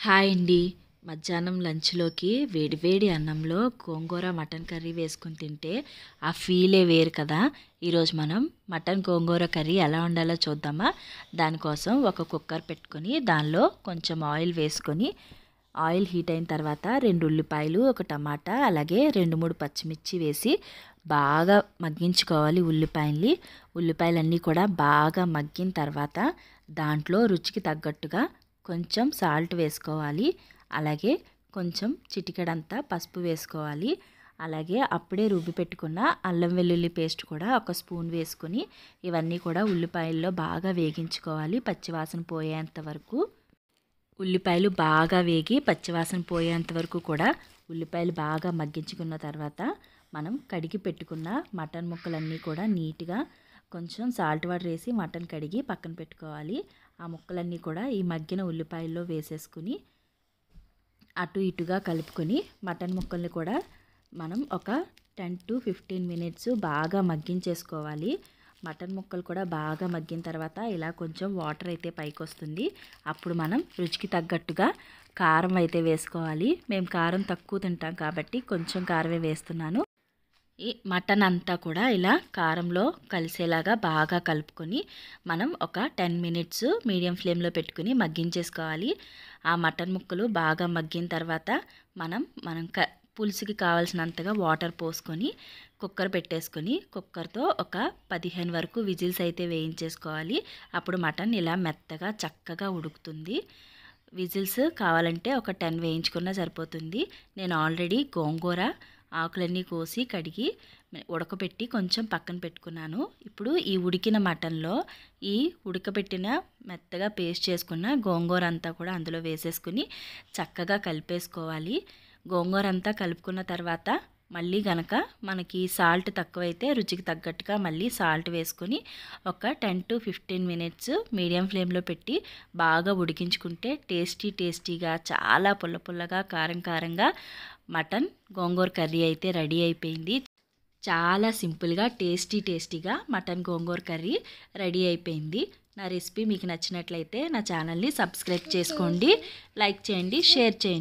Hi అండి. మధ్యాహ్నం లంచ్‌లోకి వేడి వేడి అన్నంలో గోంగూర మటన్ కర్రీ వేసుకొని తింటే ఆ ఫీలే వేరు కదా! ఈరోజు మనం మటన్ గోంగూర కర్రీ ఎలా వండాలో చూద్దామా? దానికోసం ఒక కుక్కర్ పెట్టుకొని దానిలో కొంచెం ఆయిల్ వేసుకొని ఆయిల్ హీట్ అయిన తర్వాత 2 ఉల్లిపాయలు, ఒక టమాటా అలాగే 2, 3 పచ్చిమిర్చి వేసి బాగా మగ్గించుకోవాలి ఉల్లిపాయల్ని. ఉల్లిపాయలన్నీ కూడా బాగా మగ్గిన తర్వాత దాంట్లో రుచికి తగ్గట్టుగా కొంచెం సాల్ట్ వేసుకోవాలి. అలాగే కొంచెం చిటికెడంతా పసుపు వేసుకోవాలి. అలాగే అప్పుడే రుబ్బి పెట్టుకున్న అల్లం వెల్లుల్లి పేస్ట్ కూడా ఒక స్పూన్ వేసుకొని ఇవన్నీ కూడా ఉల్లిపాయల్లో బాగా వేగించుకోవాలి పచ్చివాసన పోయేంత వరకు. ఉల్లిపాయలు బాగా వేగి పచ్చివాసన పోయేంత వరకు కూడా ఉల్లిపాయలు బాగా మగ్గించుకున్న తర్వాత మనం కడిగి పెట్టుకున్న మటన్ ముక్కలన్నీ కూడా నీట్గా కొంచెం సాల్ట్ వాటర్ వేసి మటన్ కడిగి పక్కన పెట్టుకోవాలి. ఆ ముక్కలన్నీ కూడా ఈ మగ్గిన ఉల్లిపాయల్లో వేసేసుకుని అటు ఇటుగా కలుపుకొని మటన్ ముక్కల్ని కూడా మనం ఒక 10 to 15 మినిట్స్ బాగా మగ్గించేసుకోవాలి. మటన్ ముక్కలు కూడా బాగా మగ్గిన తర్వాత ఇలా కొంచెం వాటర్ అయితే పైకి వస్తుంది. అప్పుడు మనం రుచికి తగ్గట్టుగా కారం అయితే వేసుకోవాలి. మేము కారం తక్కువ తింటాం కాబట్టి కొంచెం కారమే వేస్తున్నాను. ఈ మటన్ అంతా కూడా ఇలా కారంలో కలిసేలాగా బాగా కలుపుకొని మనం ఒక 10 మినిట్స్ మీడియం ఫ్లేమ్లో పెట్టుకుని మగ్గించేసుకోవాలి. ఆ మటన్ ముక్కలు బాగా మగ్గిన తర్వాత మనం పులుసుకి కావాల్సినంతగా వాటర్ పోసుకొని కుక్కర్ పెట్టేసుకొని కుక్కర్తో ఒక 15 వరకు విజిల్స్ అయితే వేయించేసుకోవాలి. అప్పుడు మటన్ ఇలా మెత్తగా చక్కగా ఉడుకుతుంది. విజిల్స్ కావాలంటే ఒక 10 వేయించుకున్నా సరిపోతుంది. నేను ఆల్రెడీ గోంగూర ఆకులన్నీ కోసి కడిగి ఉడకబెట్టి కొంచెం పక్కన పెట్టుకున్నాను. ఇప్పుడు ఈ ఉడికిన మటన్లో ఈ ఉడకబెట్టిన మెత్తగా పేస్ట్ చేసుకున్న గోంగూర అంతా కూడా అందులో వేసేసుకుని చక్కగా కలిపేసుకోవాలి. గోంగూర అంతా కలుపుకున్న తర్వాత మళ్ళీ గనక మనకి సాల్ట్ తక్కువైతే రుచికి తగ్గట్టుగా మళ్ళీ సాల్ట్ వేసుకొని ఒక 10 to 15 మినిట్స్ మీడియం ఫ్లేమ్లో పెట్టి బాగా ఉడికించుకుంటే టేస్టీగా చాలా పుల్ల పుల్లగా కారం కారంగా మటన్ గోంగూర కర్రీ అయితే రెడీ అయిపోయింది. చాలా సింపుల్గా టేస్టీగా మటన్ గోంగూర కర్రీ రెడీ అయిపోయింది. నా రెసిపీ మీకు నచ్చినట్లయితే నా ఛానల్ని సబ్స్క్రైబ్ చేసుకోండి, లైక్ చేయండి, షేర్ చేయండి.